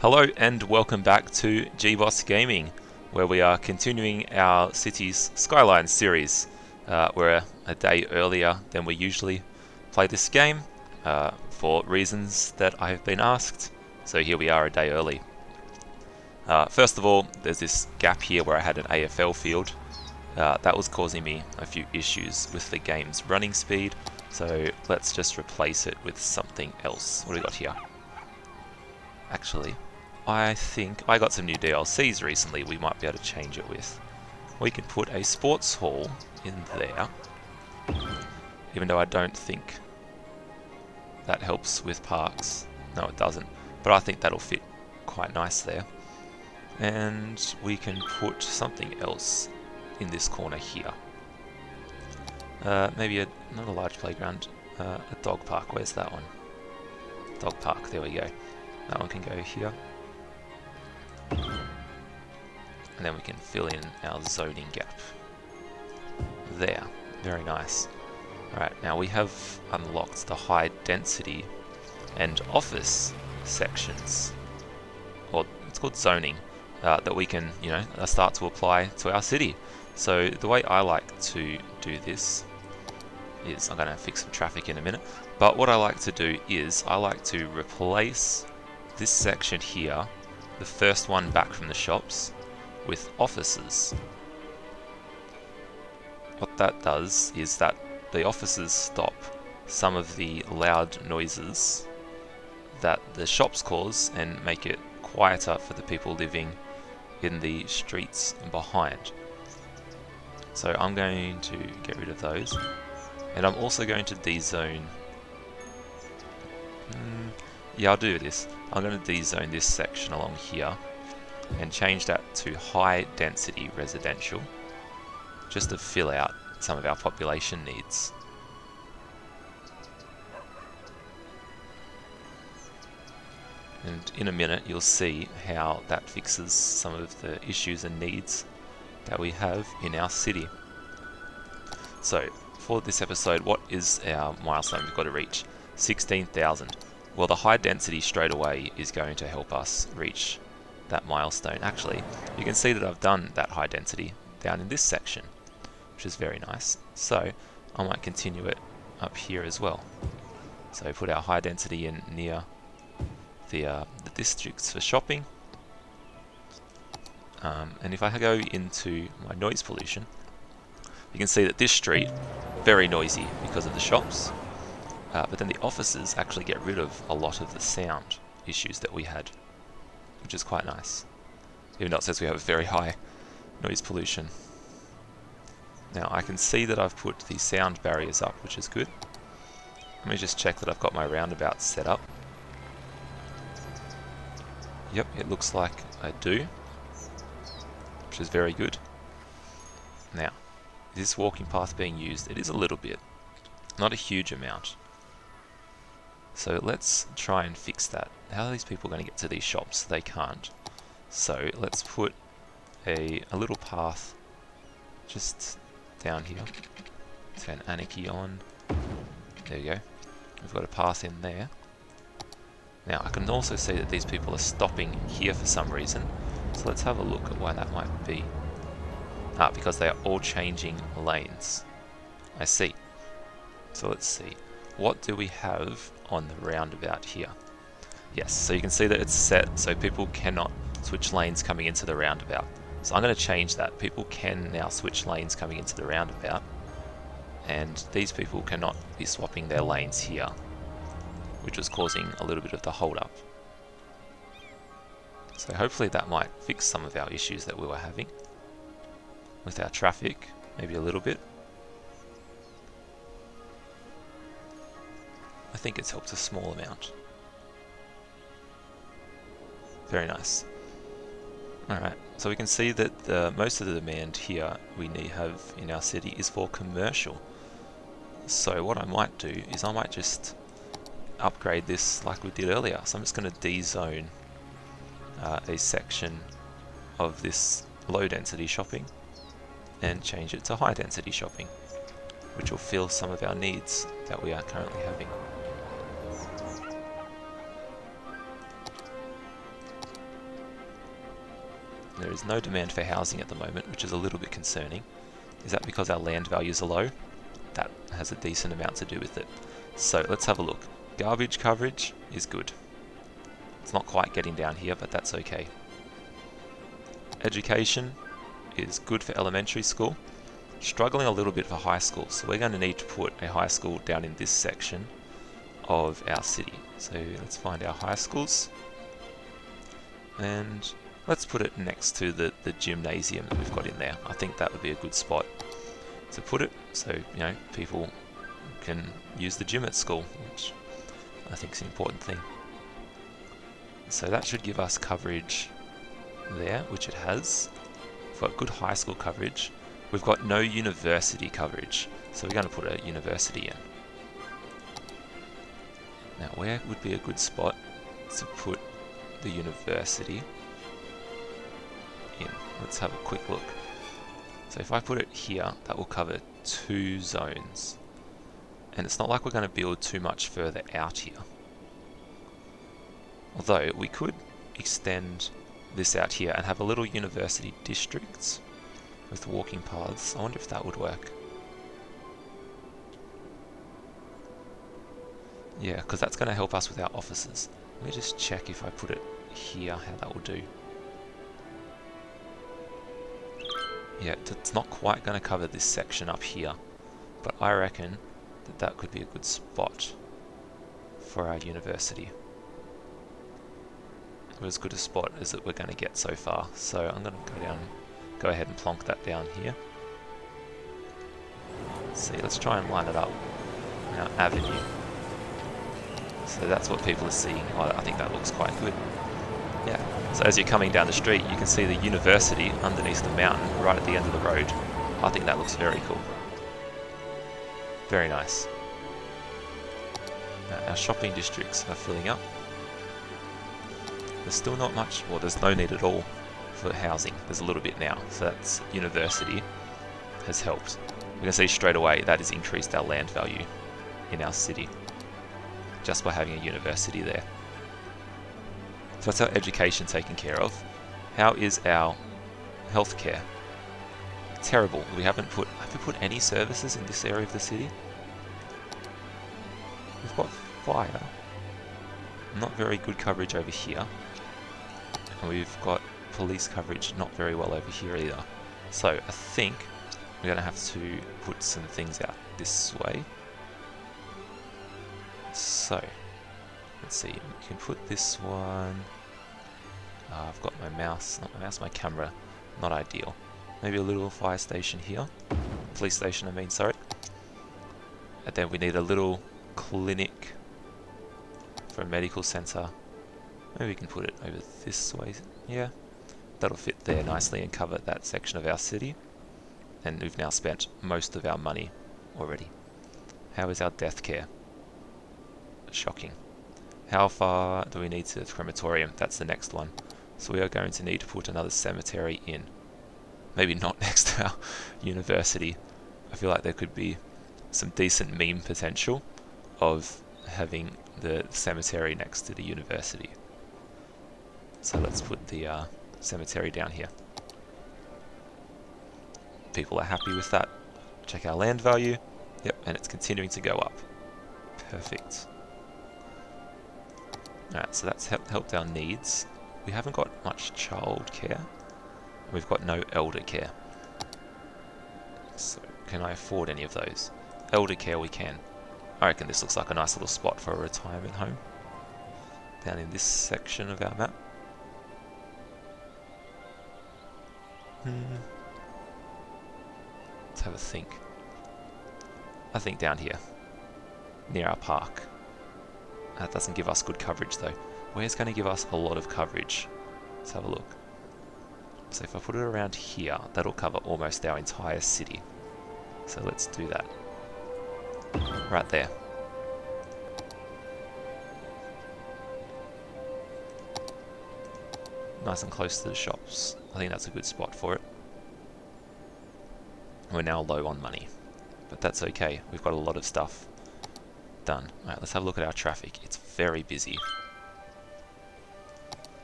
Hello and welcome back to GBoss Gaming, where we are continuing our Cities Skylines series. We're a day earlier than we usually play this game, for reasons that I have been asked, so here we are a day early. First of all, there's this gap here where I had an AFL field. That was causing me a few issues with the game's running speed, so let's just replace it with something else. What do we got here? Actually, I think I got some new DLCs recently we might be able to change it with. We can put a sports hall in there, even though I don't think that helps with parks. No, it doesn't, but I think that'll fit quite nice there. And we can put something else in this corner here. Maybe not a large playground, a dog park. Where's that one? Dog park, there we go. That one can go here. And then we can fill in our zoning gap. There, very nice. Alright, now we have unlocked the high density and office sections, or it's called zoning, that we can, start to apply to our city. So the way I like to do this is, I'm going to fix some traffic in a minute, but what I like to do is I like to replace this section here, the first one back from the shops, with offices. What that does is that the offices stop some of the loud noises that the shops cause and make it quieter for the people living in the streets behind. So I'm going to get rid of those, and I'm also going to dezone. Yeah, I'll do this. I'm going to dezone this section along here and change that to high density residential, just to fill out some of our population needs. And in a minute you'll see how that fixes some of the issues and needs that we have in our city. So for this episode, what is our milestone we've got to reach? 16,000. Well, the high density straight away is going to help us reach that milestone. Actually, you can see that I've done that high density down in this section, which is very nice. So I might continue it up here as well. So put our high density in near the districts for shopping. And if I go into my noise pollution, you can see that this street, very noisy because of the shops. But then the offices actually get rid of a lot of the sound issues that we had, which is quite nice, even though it says we have very high noise pollution. Now I can see that I've put the sound barriers up, which is good. Let me just check that I've got my roundabouts set up. Yep, it looks like I do, which is very good. Now, is this walking path being used? It is a little bit, not a huge amount. So let's try and fix that. How are these people going to get to these shops? They can't. So let's put a little path just down here. Turn Anarchy on. There we go. We've got a path in there. Now I can also see that these people are stopping here for some reason. So let's have a look at why that might be. Because they are all changing lanes. I see. So let's see. What do we have on the roundabout here? Yes, so you can see that it's set so people cannot switch lanes coming into the roundabout. So I'm going to change that. People can now switch lanes coming into the roundabout, and these people cannot be swapping their lanes here, which was causing a little bit of the hold up. So hopefully that might fix some of our issues that we were having with our traffic, maybe a little bit. I think it's helped a small amount. Very nice. Alright, so we can see that most of the demand here we have in our city is for commercial. So what I might do is I might just upgrade this like we did earlier. So I'm just going to dezone a section of this low density shopping and change it to high density shopping, which will fill some of our needs that we are currently having. There is no demand for housing at the moment, which is a little bit concerning. Is that because our land values are low? That has a decent amount to do with it. So let's have a look. Garbage coverage is good. It's not quite getting down here, but that's okay. Education is good for elementary school. Struggling a little bit for high school, so we're going to need to put a high school down in this section of our city. So let's find our high schools. And let's put it next to the gymnasium that we've got in there. I think that would be a good spot to put it, so people can use the gym at school, which I think is an important thing. So that should give us coverage there, which it has. We've got good high school coverage. We've got no university coverage, so we're going to put a university in. Now, where would be a good spot to put the university in? Let's have a quick look. So if I put it here, that will cover 2 zones. And it's not like we're going to build too much further out here. Although we could extend this out here and have a little university district with walking paths. I wonder if that would work. Yeah, because that's going to help us with our offices. Let me just check if I put it here, how that will do. Yeah, it's not quite going to cover this section up here, but I reckon that that could be a good spot for our university. As good a spot as that we're going to get so far. So I'm going to go ahead and plonk that down here. Let's see, let's try and line it up. Our avenue. So that's what people are seeing. Oh, I think that looks quite good. Yeah. So as you're coming down the street, you can see the university underneath the mountain, right at the end of the road. I think that looks very cool. Very nice. Now, our shopping districts are filling up. There's still not much, well, there's no need at all for housing. There's a little bit now, so that's university has helped. We can see straight away that has increased our land value in our city just by having a university there. So that's our education taken care of. How is our healthcare? Terrible. Have we put any services in this area of the city? We've got fire. Not very good coverage over here. And we've got police coverage not very well over here either. So I think we're going to have to put some things out this way. So let's see, we can put this one. I've got my mouse, not my mouse, my camera. Not ideal. Maybe a little fire station here. Police station, I mean, sorry. And then we need a little clinic for a medical centre. Maybe we can put it over this way. Yeah, that'll fit there nicely and cover that section of our city. And we've now spent most of our money already. How is our death care? Shocking. How far do we need to the crematorium? That's the next one. So we are going to need to put another cemetery in. Maybe not next to our university. I feel like there could be some decent meme potential of having the cemetery next to the university. So let's put the cemetery down here. People are happy with that. Check our land value. Yep, and it's continuing to go up. Perfect. Alright, so that's helped our needs. We haven't got much child care. We've got no elder care. So, can I afford any of those? Elder care we can. I reckon this looks like a nice little spot for a retirement home. Down in this section of our map. Let's have a think. I think down here. Near our park. That doesn't give us good coverage though. Where's going to give us a lot of coverage? Let's have a look. So if I put it around here, that'll cover almost our entire city. So let's do that. Right there. Nice and close to the shops. I think that's a good spot for it. We're now low on money. But that's okay. We've got a lot of stuff done. Alright, let's have a look at our traffic. It's very busy.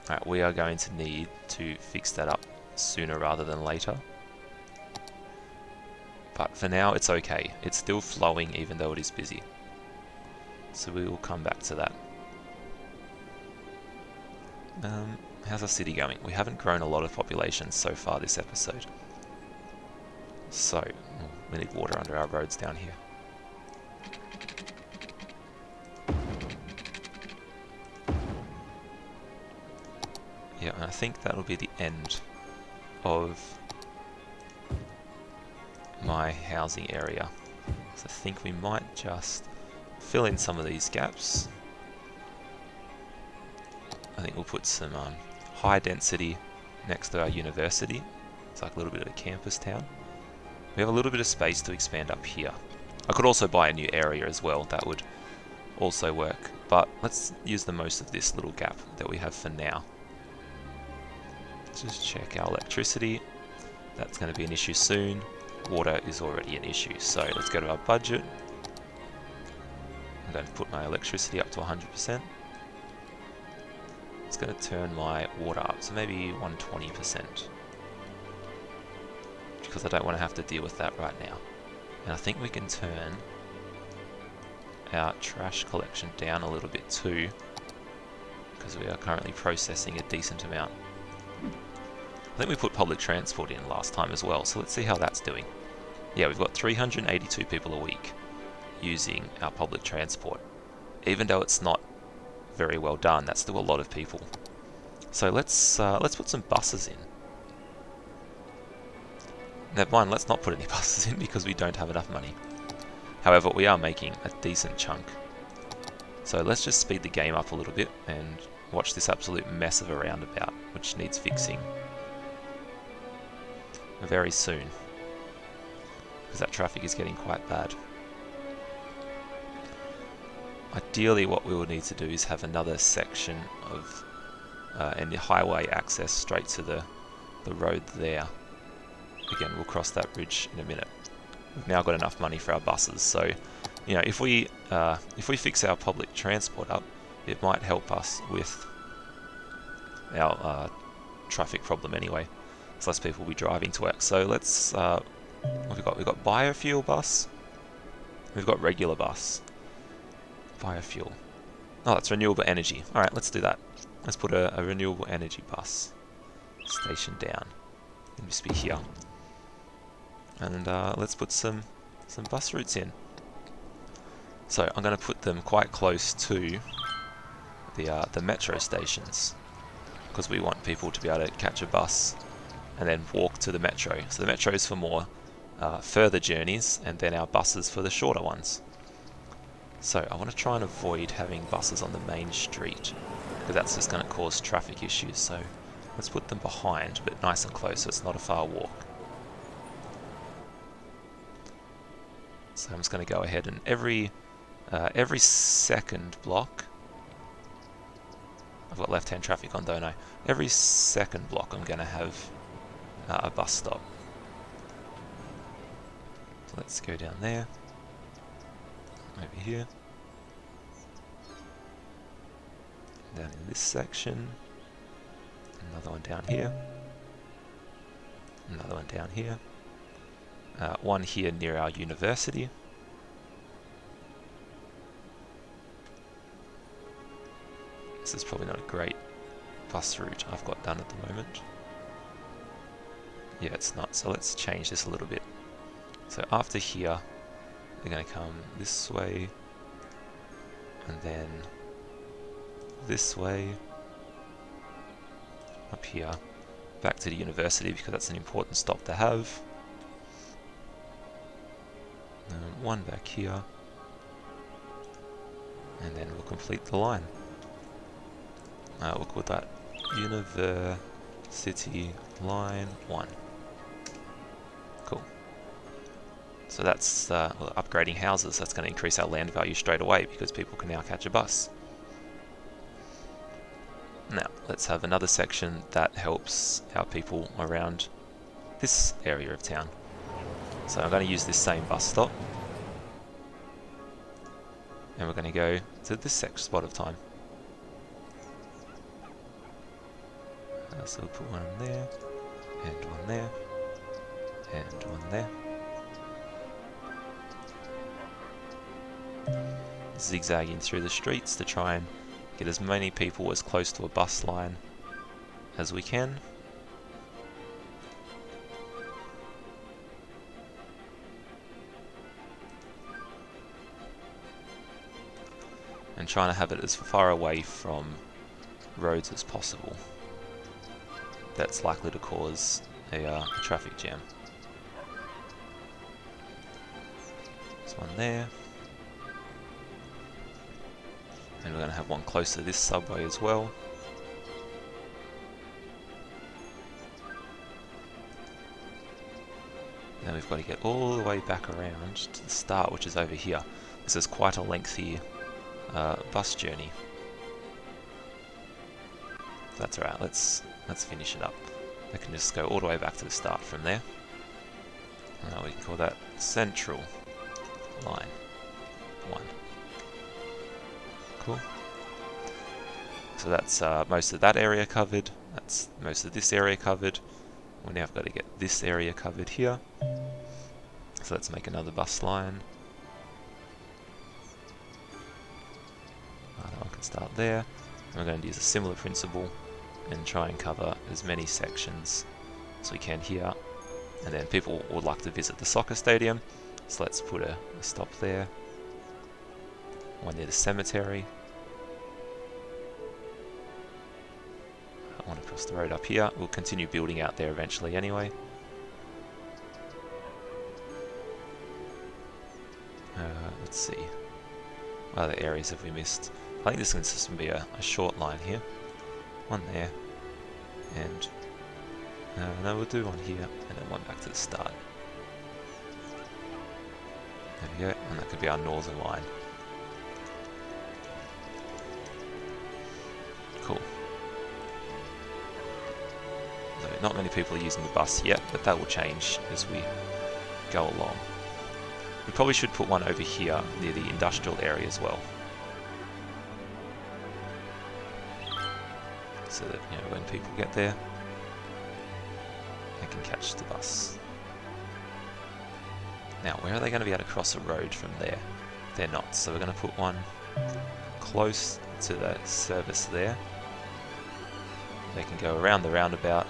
Alright, we are going to need to fix that up sooner rather than later. But for now, it's okay. It's still flowing even though it is busy. So we will come back to that. How's our city going? We haven't grown a lot of population so far this episode. So, we need water under our roads down here. Yeah, and I think that'll be the end of my housing area. So I think we might just fill in some of these gaps. I think we'll put some high density next to our university. It's like a little bit of a campus town. We have a little bit of space to expand up here. I could also buy a new area as well. That would also work. But let's use the most of this little gap that we have for now. Let's just check our electricity. That's going to be an issue soon. Water is already an issue. So let's go to our budget. I'm going to put my electricity up to 100%. It's going to turn my water up, so maybe 120%. Because I don't want to have to deal with that right now. And I think we can turn our trash collection down a little bit too, because we are currently processing a decent amount. I think we put public transport in last time as well, so let's see how that's doing. Yeah, we've got 382 people a week using our public transport. Even though it's not very well done, that's still a lot of people. So let's put some buses in. Never mind, let's not put any buses in because we don't have enough money. However, we are making a decent chunk. So let's just speed the game up a little bit and watch this absolute mess of a roundabout, which needs fixing very soon, because that traffic is getting quite bad. Ideally, what we will need to do is have another section of and the highway access straight to the road there. Again, we'll cross that bridge in a minute. We've now got enough money for our buses, so you know, if we fix our public transport up, it might help us with our traffic problem anyway. So less people will be driving to work. So let's what have we got? We've got biofuel bus. We've got regular bus. Biofuel. Oh, that's renewable energy. All right, let's do that. Let's put a renewable energy bus station down. It'll just be here. And let's put some bus routes in. So I'm going to put them quite close to the metro stations, because we want people to be able to catch a bus and then walk to the metro. So the metro is for more further journeys, and then our buses for the shorter ones. So I want to try and avoid having buses on the main street, because that's just going to cause traffic issues. So let's put them behind, but nice and close, so it's not a far walk. So I'm just going to go ahead and every second block, I've got left-hand traffic on, don't I? Every second block I'm going to have a bus stop. So let's go down there, over here, down in this section, another one down here, another one down here, one here near our university. This is probably not a great bus route I've got done at the moment. Yeah, it's not, so let's change this a little bit. So after here, they're going to come this way, and then this way, up here, back to the university, because that's an important stop to have. One back here, and then we'll complete the line. We'll call that University Line 1. Cool. So that's well, upgrading houses. That's going to increase our land value straight away, because people can now catch a bus. Now, let's have another section that helps our people around this area of town. So I'm going to use this same bus stop, and we're going to go to this spot of time. So we'll put one in there, and one there, and one there. Zigzagging through the streets to try and get as many people as close to a bus line as we can. And trying to have it as far away from roads as possible. That's likely to cause a traffic jam. There's one there. And we're going to have one close to this subway as well. Then we've got to get all the way back around to the start, which is over here. This is quite a lengthy bus journey. That's alright, let's finish it up. I can just go all the way back to the start from there. We can call that Central Line 1. Cool. So that's most of that area covered. That's most of this area covered. We now have got to get this area covered here. So let's make another bus line. That one can start there. And we're going to use a similar principle and try and cover as many sections as we can here. And then people would like to visit the soccer stadium, so let's put a stop there. One near the cemetery. One across the road up here. We'll continue building out there eventually anyway. Let's see. What other areas have we missed? I think this can just be a short line here. One there. And no, we'll do one here and then one back to the start. There we go. And that could be our northern line. Cool. So not many people are using the bus yet, but that will change as we go along. We probably should put one over here near the industrial area as well. So that, you know, when people get there, they can catch the bus. Now, where are they going to be able to cross a road from there? They're not, so we're going to put one close to the service there. They can go around the roundabout.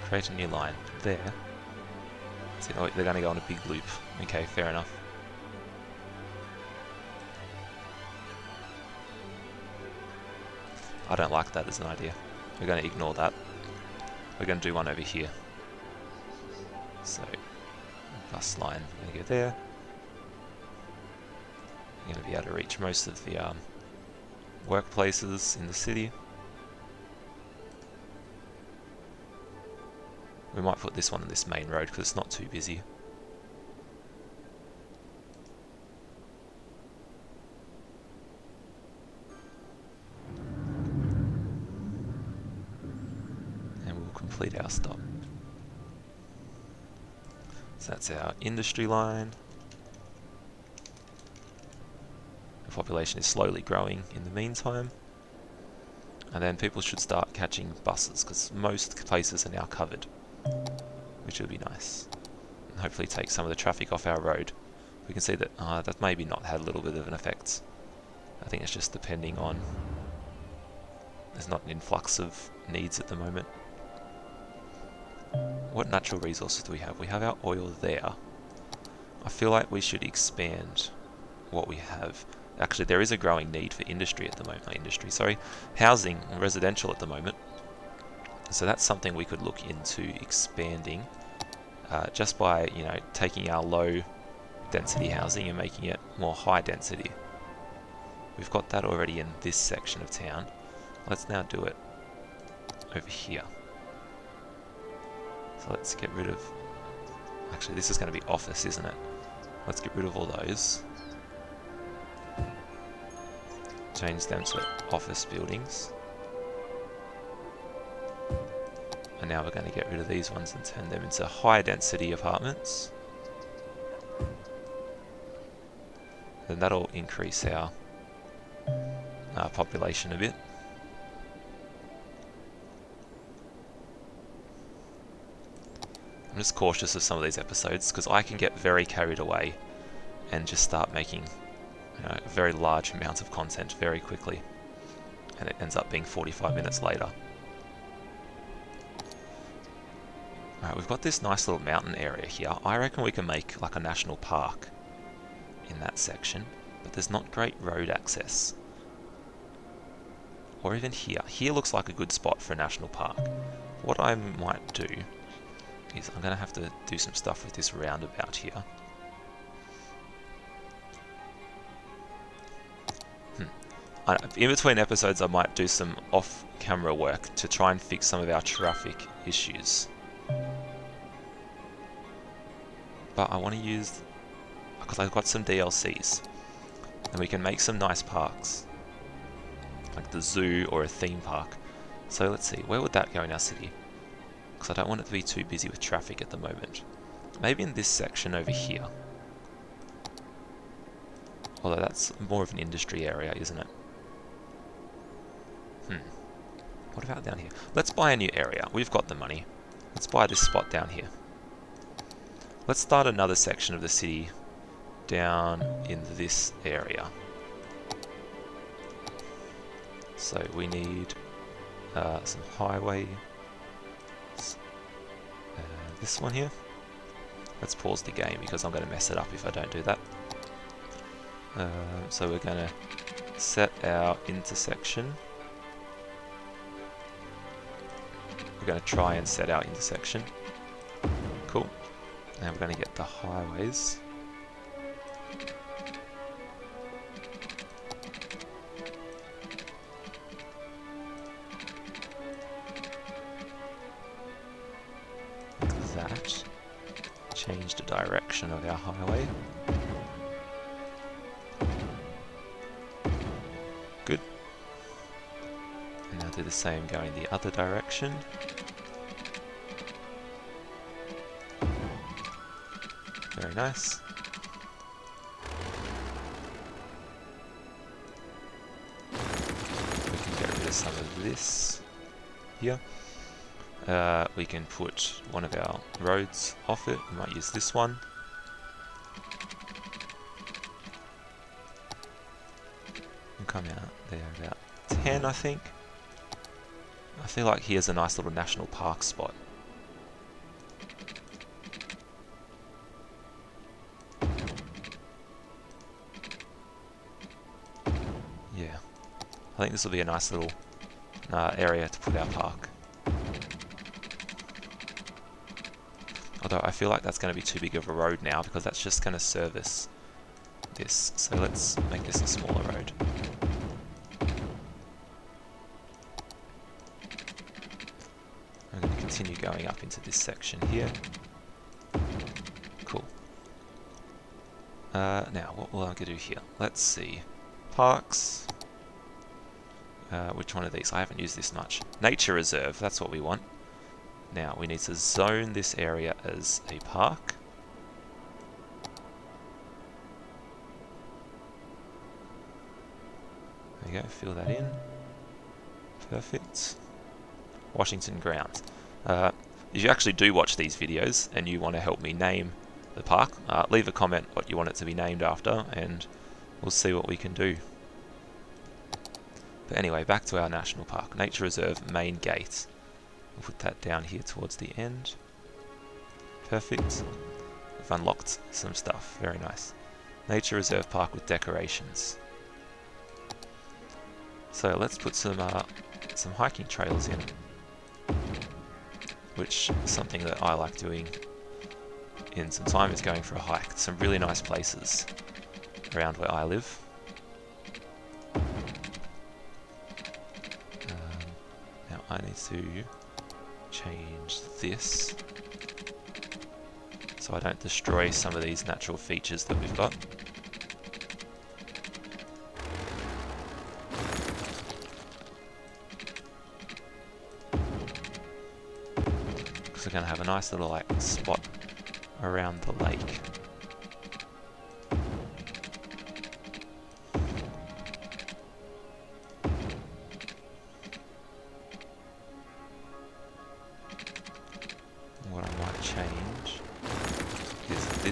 Create a new line there. So, oh, they're going to go on a big loop. Okay, fair enough. I don't like that as an idea. We're going to ignore that. We're going to do one over here. So, bus line, we're going to go there. We're going to be able to reach most of the workplaces in the city. We might put this one on this main road because it's not too busy. And we'll complete our stop. So that's our industry line. The population is slowly growing in the meantime. And then people should start catching buses because most places are now covered, which will be nice. And hopefully take some of the traffic off our road. We can see that that maybe not had a little bit of an effect. I think it's just depending on... There's not an influx of needs at the moment. What natural resources do we have? We have our oil there. I feel like we should expand what we have. Actually, there is a growing need for industry at the moment. Housing and residential at the moment. So that's something we could look into expanding just by, you know, taking our low density housing and making it more high density. We've got that already in this section of town. Let's now do it over here. So let's get rid of... Actually, this is going to be office, isn't it? Let's get rid of all those. Change them to office buildings. And now we're going to get rid of these ones and turn them into high density apartments. Then that'll increase our population a bit. I'm just cautious of some of these episodes because I can get very carried away and just start making a very large amount of content very quickly, and it ends up being 45 minutes later. Alright, we've got this nice little mountain area here. I reckon we can make like a national park in that section, but there's not great road access. Or even here. Here looks like a good spot for a national park. What I might do is I'm going to have to do some stuff with this roundabout here. In between episodes I might do some off-camera work to try and fix some of our traffic issues. But I want to use, because I've got some DLCs, and we can make some nice parks, like the zoo or a theme park. So let's see, where would that go in our city? Because I don't want it to be too busy with traffic at the moment. Maybe in this section over here. Although that's more of an industry area, isn't it? What about down here? Let's buy a new area. We've got the money. Let's buy this spot down here. Let's start another section of the city down in this area. So we need some highway. This one here. Let's pause the game because I'm going to mess it up if I don't do that. So we're going to set our intersection. We're going to try and set our intersection. Cool. Now we're going to get the highways. Like that. Change the direction of our highway. Good. And now do the same going the other direction. Very nice. We can get rid of some of this here. We can put one of our roads off it. We might use this one. We'll come out there about 10, I think. I feel like here's a nice little national park spot. Yeah, I think this will be a nice little area to put our park. Although I feel like that's going to be too big of a road now because that's just going to service this. So let's make this a smaller road. I'm going to continue going up into this section here. Cool. Now, what will I do here? Let's see. Parks. Which one of these? I haven't used this much. Nature reserve, that's what we want. Now, we need to zone this area as a park. There you go, fill that in. Perfect. Washington Grounds. If you actually do watch these videos and you want to help me name the park, leave a comment what you want it to be named after and we'll see what we can do. But anyway, back to our national park. Nature Reserve main gate. We'll put that down here towards the end. Perfect. We've unlocked some stuff. Very nice. Nature Reserve Park with decorations. So let's put some hiking trails in, which is something that I like doing in some time is going for a hike. Some really nice places around where I live. Now I need to change this so I don't destroy some of these natural features that we've got. Because we're going to have a nice little spot around the lake. What I might change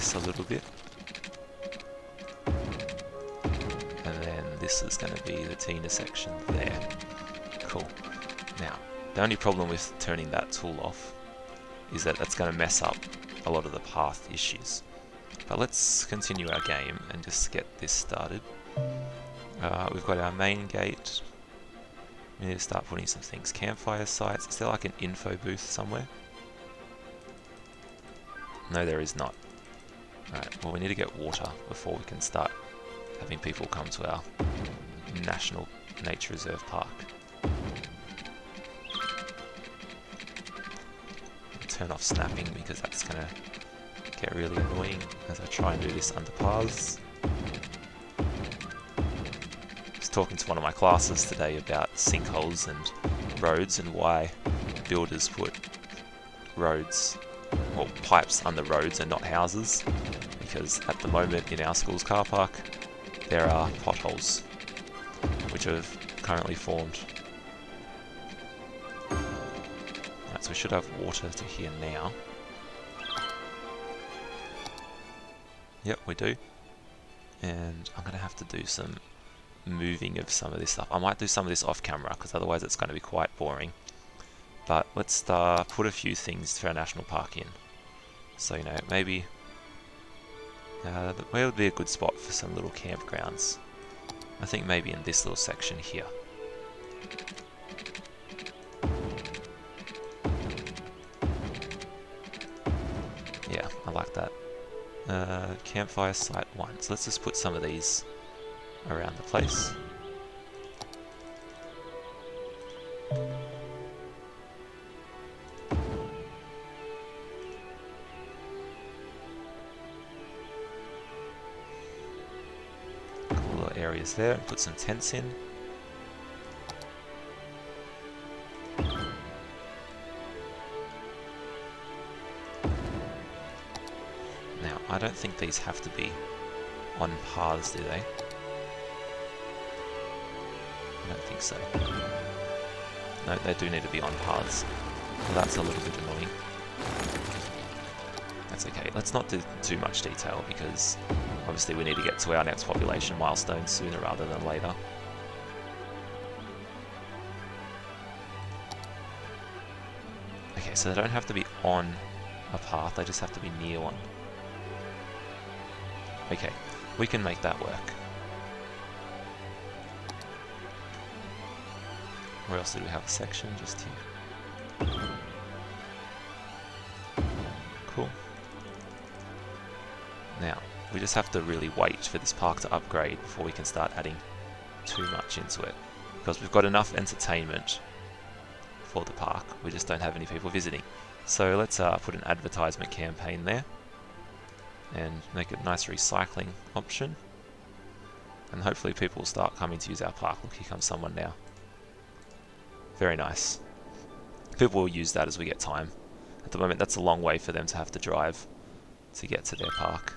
this a little bit. And then this is going to be the Tina section there. Cool. Now, the only problem with turning that tool off is that that's going to mess up a lot of the path issues. But let's continue our game and just get this started. We've got our main gate. We need to start putting some things. Campfire sites. Is there like an info booth somewhere? No, there is not. Alright, well we need to get water before we can start having people come to our National Nature Reserve Park. Turn off snapping because that's going to get really annoying as I try and do this under paths. I was talking to one of my classes today about sinkholes and roads and why builders put roads, well, pipes under roads and not houses, because at the moment in our school's car park there are potholes which have currently formed. Right, so we should have water to here now. Yep, we do. And I'm going to have to do some moving of some of this stuff. I might do some of this off camera because otherwise it's going to be quite boring. But let's put a few things for our national park in. So, you know, maybe where would be a good spot for some little campgrounds? I think maybe in this little section here. Yeah, I like that. Campfire site 1. So let's just put some of these around the place. Cool little areas there, and put some tents in. I don't think these have to be on paths, do they? I don't think so. No, they do need to be on paths. Well, that's a little bit annoying. That's okay. Let's not do too much detail because obviously we need to get to our next population milestone sooner rather than later. Okay, so they don't have to be on a path, they just have to be near one. Okay, we can make that work. Where else did we have a section? Just here. Cool. Now, we just have to really wait for this park to upgrade before we can start adding too much into it. Because we've got enough entertainment for the park, we just don't have any people visiting. So let's put an advertisement campaign there. And make it a nice recycling option. And hopefully people will start coming to use our park. Look, here comes someone now. Very nice. People will use that as we get time. At the moment that's a long way for them to have to drive to get to their park.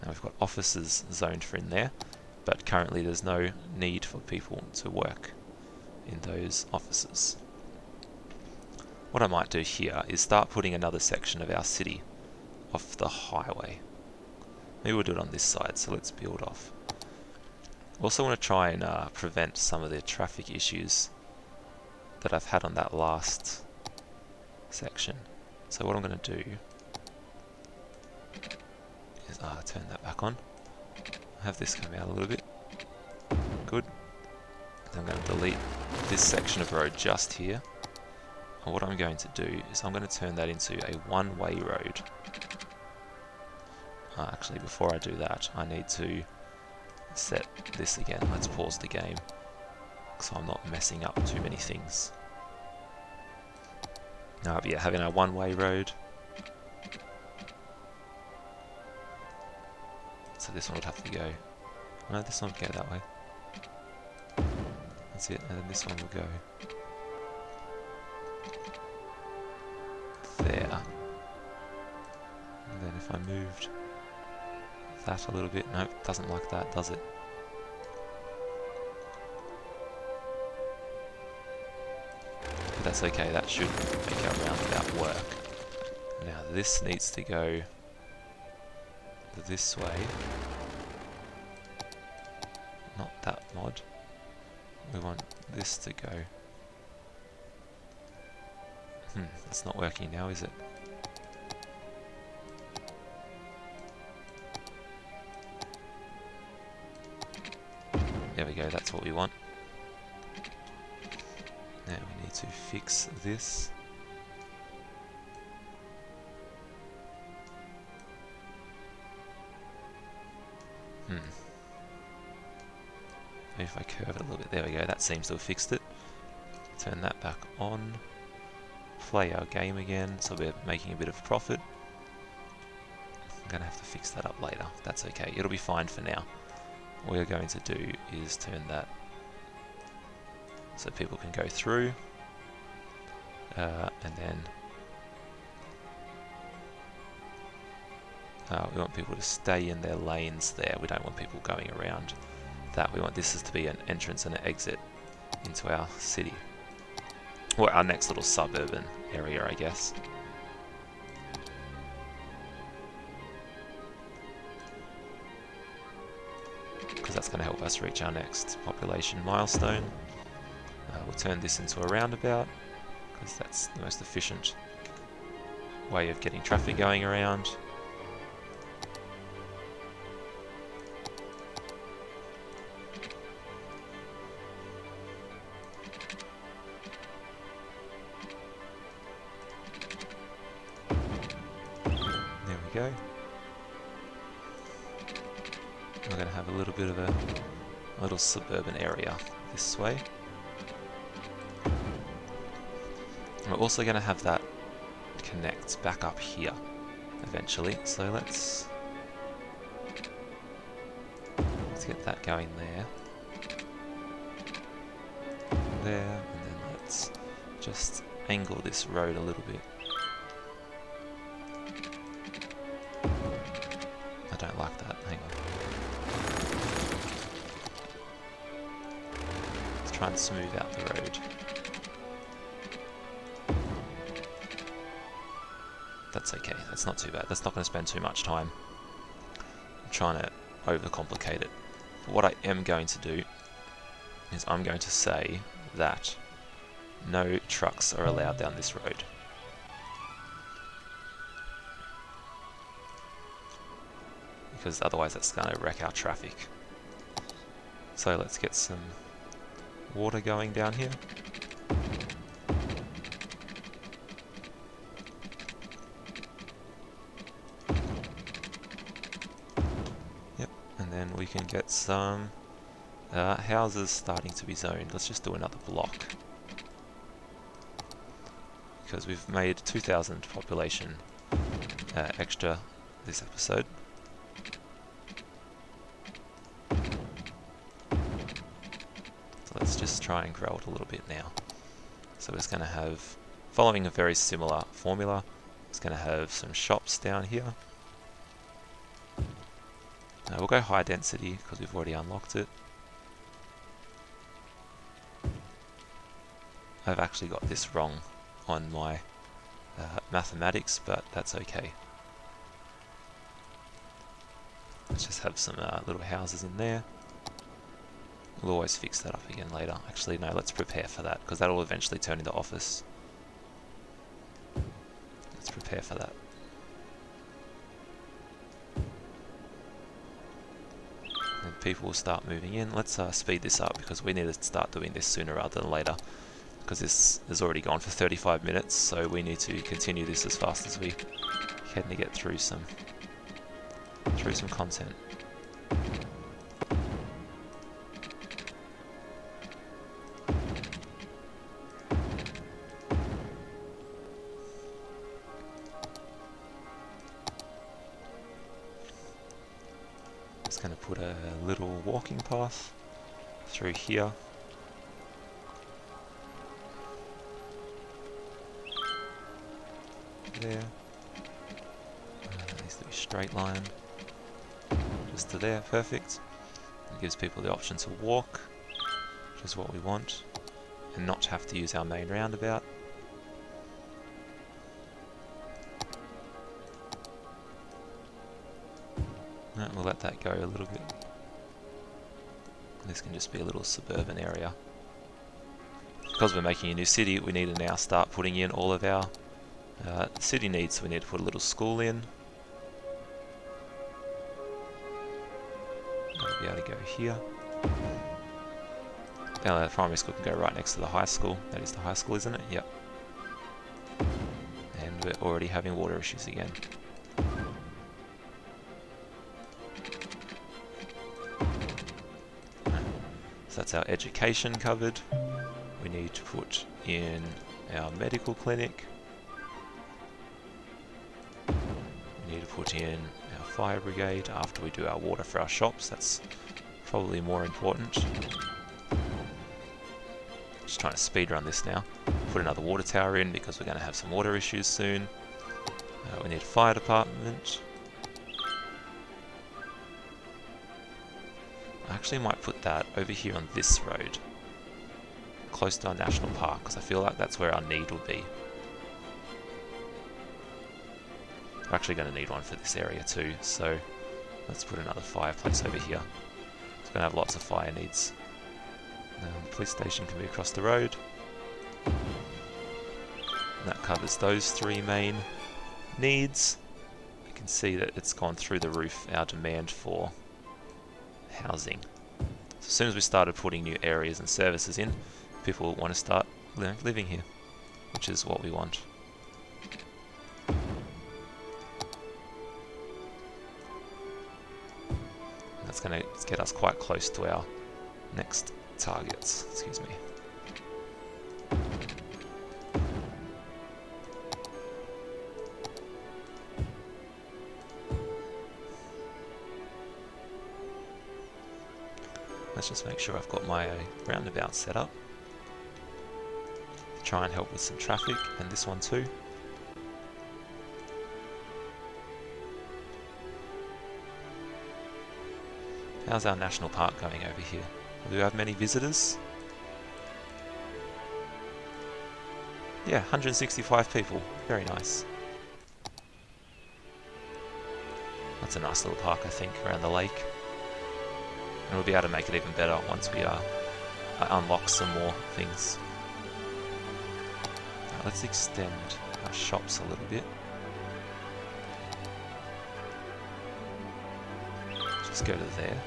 Now we've got offices zoned for in there, but currently there's no need for people to work in those offices. What I might do here is start putting another section of our city off the highway. Maybe we'll do it on this side, so let's build off. Also want to try and prevent some of the traffic issues that I've had on that last section. So what I'm going to do is turn that back on. Have this come out a little bit. Good. And I'm going to delete this section of road just here. And what I'm going to do is I'm going to turn that into a one-way road. Actually, before I do that, I need to set this again. Let's pause the game so I'm not messing up too many things. Now, yeah, having a one-way road. So this one would have to go. No, this one would go that way. That's it, and then this one will go there. And then if I moved that a little bit, no, it doesn't like that, does it? But that's okay, that should make our roundabout work. Now this needs to go this way. Not that mod. We want this to go. It's not working now, is it? There we go, that's what we want. Now we need to fix this. Maybe if I curve it a little bit, there we go, that seems to have fixed it. Turn that back on. Play our game again, so we're making a bit of profit. I'm going to have to fix that up later, that's okay, it'll be fine for now. All we're going to do is turn that so people can go through, and then we want people to stay in their lanes there. We don't want people going around that. We want this to be an entrance and an exit into our city, or our next little suburban area, I guess. Because that's going to help us reach our next population milestone. We'll turn this into a roundabout, because that's the most efficient way of getting traffic going around. There we go. We're going to have a little bit of a little suburban area this way. And we're also going to have that connect back up here eventually. So let's get that going there. There, and then let's just angle this road a little bit. I don't like that, hang on. Let's try and smooth out the road. That's okay, that's not too bad. That's not going to spend too much time. I'm trying to overcomplicate it. But what I am going to do is I'm going to say that no trucks are allowed down this road. Because otherwise that's going to wreck our traffic. So let's get some water going down here. Yep, and then we can get some houses starting to be zoned. Let's just do another block. Because we've made 2,000 population extra this episode. So let's just try and grow it a little bit now. So it's going to have, following a very similar formula, it's going to have some shops down here. We'll go high density because we've already unlocked it. I've actually got this wrong on my mathematics, but that's okay. Let's just have some little houses in there. We'll always fix that up again later. Actually, no, let's prepare for that, because that will eventually turn into office. Let's prepare for that. And people will start moving in. Let's speed this up, because we need to start doing this sooner rather than later. Because this has already gone for 35 minutes, so we need to continue this as fast as we can to get through some content. Just going to put a little walking path through here. There. Needs to be straight line. Just to there, perfect. It gives people the option to walk, which is what we want, and not have to use our main roundabout. Alright, we'll let that go a little bit. This can just be a little suburban area. Because we're making a new city, we need to now start putting in all of our city needs. So we need to put a little school in. We'll be able to go here. Now the primary school can go right next to the high school. That is the high school, isn't it? Yep. And we're already having water issues again. So that's our education covered. We need to put in our medical clinic. We need to put in our fire brigade after we do our water for our shops. That's probably more important. Just trying to speed run this now. Put another water tower in because we're going to have some water issues soon. We need a fire department. I actually might put that over here on this road, close to our national park, because I feel like that's where our need will be. We're actually going to need one for this area too, so let's put another fireplace over here. It's going to have lots of fire needs. The police station can be across the road. And that covers those three main needs. You can see that it's gone through the roof, our demand for housing. So as soon as we started putting new areas and services in, people want to start living here, which is what we want. That's going to get us quite close to our next targets. Excuse me. Let's just make sure I've got my roundabout set up. Try and help with some traffic, and this one too. How's our national park going over here? Do we have many visitors? Yeah, 165 people. Very nice. That's a nice little park, I think, around the lake. And we'll be able to make it even better once we unlock some more things. Now let's extend our shops a little bit. Just go to there.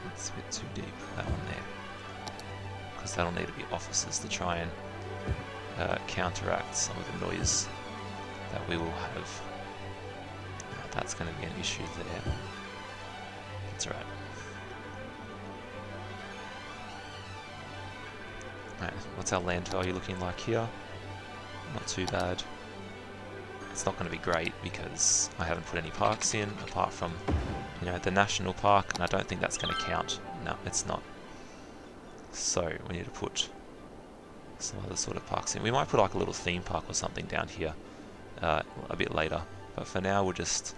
It's a bit too deep, that one there. Because that'll need to be offices to try and counteract some of the noise that we will have. That's going to be an issue there. That's alright. Right, what's our land value looking like here? Not too bad. It's not going to be great because I haven't put any parks in, apart from, you know, the national park, and I don't think that's going to count. No, it's not. So we need to put some other sort of parks in. We might put like a little theme park or something down here a bit later, but for now we'll just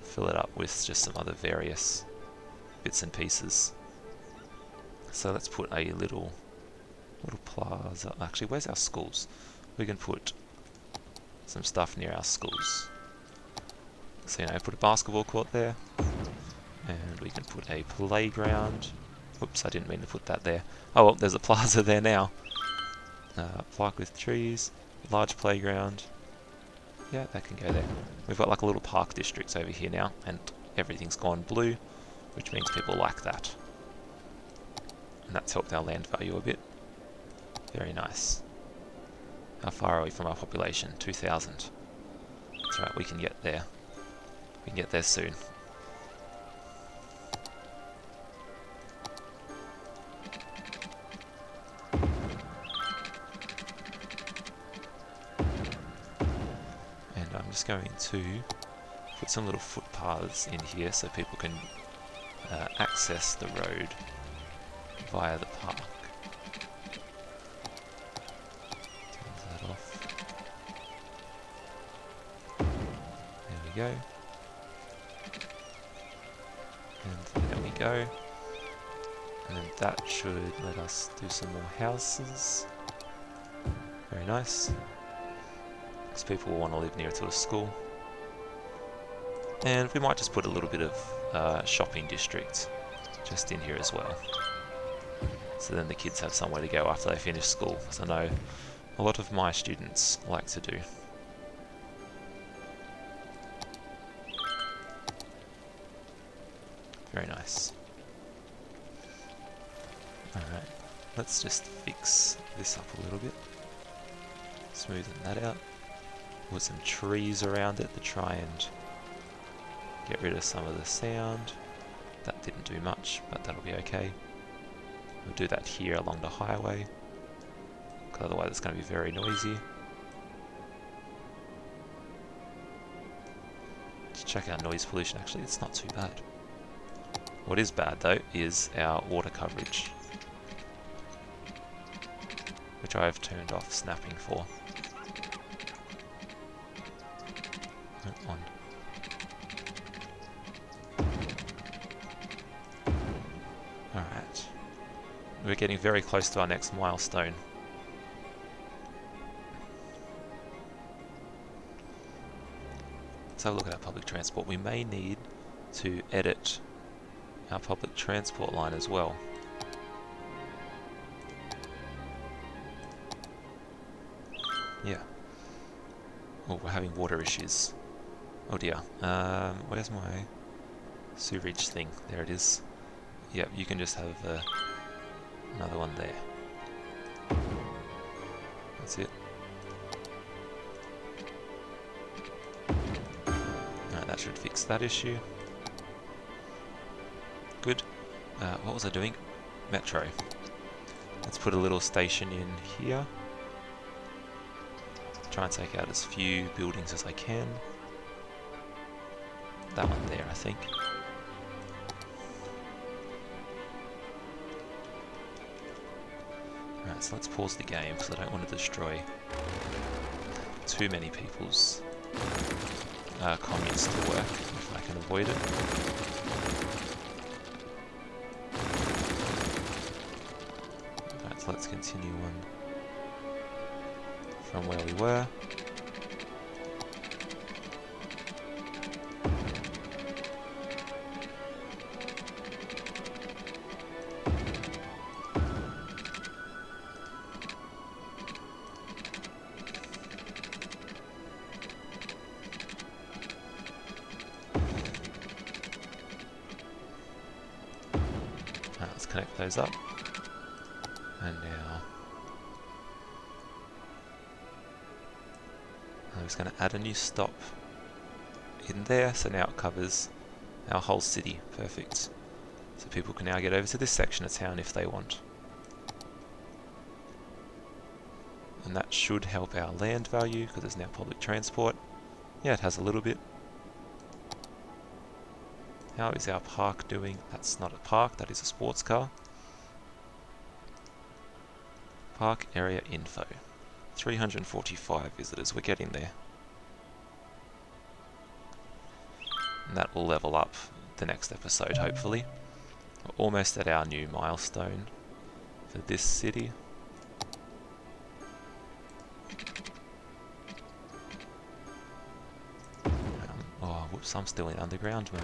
fill it up with just some other various bits and pieces. So let's put a little plaza. Actually, where's our schools? We can put some stuff near our schools. So, you know, put a basketball court there, and we can put a playground. Oops, I didn't mean to put that there. Oh well, there's a plaza there now. Park with trees, large playground. Yeah, that can go there. We've got like a little park district over here now, and everything's gone blue, which means people like that. And that's helped our land value a bit. Very nice. How far are we from our population? 2,000. That's right, we can get there. We can get there soon. I'm just going to put some little footpaths in here so people can access the road via the park. Turn that off. There we go. And there we go. And then that should let us do some more houses. Very nice. Because people will want to live near to a school. And we might just put a little bit of shopping district just in here as well. So then the kids have somewhere to go after they finish school, as I know a lot of my students like to do. Very nice. Alright, let's just fix this up a little bit. Smoothen that out. Put some trees around it to try and get rid of some of the sound. That didn't do much, but that'll be okay. We'll do that here along the highway, because otherwise it's going to be very noisy. Let's check our noise pollution. Actually, it's not too bad. What is bad though is our water coverage, which I've turned off snapping for. On. Alright. We're getting very close to our next milestone. Let's have a look at our public transport. We may need to edit our public transport line as well. Yeah. Oh, we're having water issues. Oh dear. Where's my sewerage thing? There it is. Yep, you can just have another one there. That's it. Alright, that should fix that issue. Good. What was I doing? Metro. Let's put a little station in here. Try and take out as few buildings as I can. That one there, I think. Alright, so let's pause the game because I don't want to destroy too many people's commutes to work if I can avoid it. Alright, so let's continue on from where we were. Let's connect those up. And now I'm just going to add a new stop in there, so now it covers our whole city. Perfect. So people can now get over to this section of town if they want. And that should help our land value because there's now public transport. Yeah, it has a little bit. How is our park doing? That's not a park, that is a sports car. Park area info. 345 visitors, we're getting there. And that will level up the next episode, hopefully. We're almost at our new milestone for this city. Oh, whoops, I'm still in underground mode.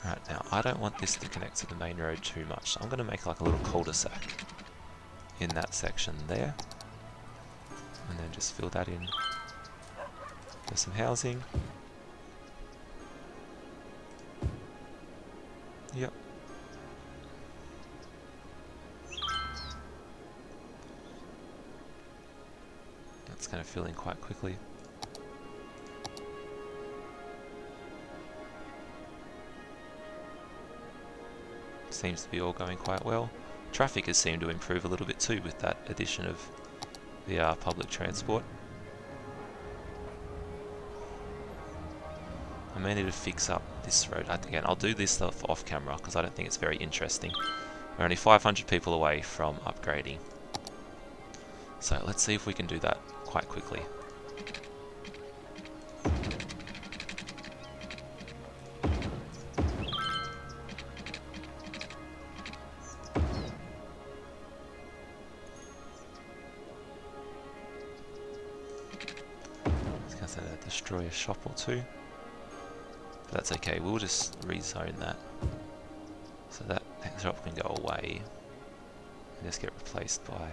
Right, now I don't want this to connect to the main road too much, so I'm going to make like a little cul-de-sac in that section there, and then just fill that in with some housing. Yep. That's going to fill in quite quickly. Seems to be all going quite well. Traffic has seemed to improve a little bit too with that addition of the public transport. I may need to fix up this road. Again, I'll do this stuff off camera because I don't think it's very interesting. We're only 500 people away from upgrading. So let's see if we can do that quite quickly. That's a destroy a shop or two. But that's okay, we'll just rezone that. So that shop can go away. And just get replaced by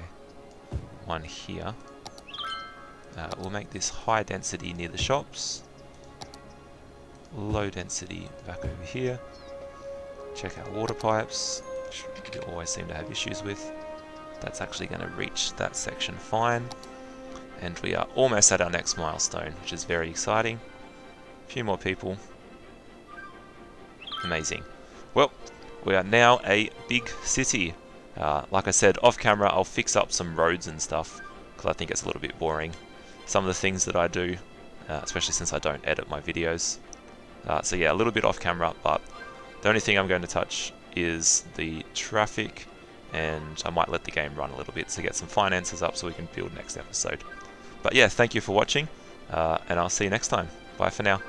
one here. We'll make this high density near the shops. Low density back over here. Check our water pipes, which we always seem to have issues with. That's actually going to reach that section fine. And we are almost at our next milestone, which is very exciting. A few more people. Amazing. Well, we are now a big city. Like I said, off camera I'll fix up some roads and stuff, because I think it's a little bit boring. Some of the things that I do, especially since I don't edit my videos. So yeah, a little bit off camera, but the only thing I'm going to touch is the traffic, and I might let the game run a little bit to get some finances up so we can build next episode. But yeah, thank you for watching, and I'll see you next time. Bye for now.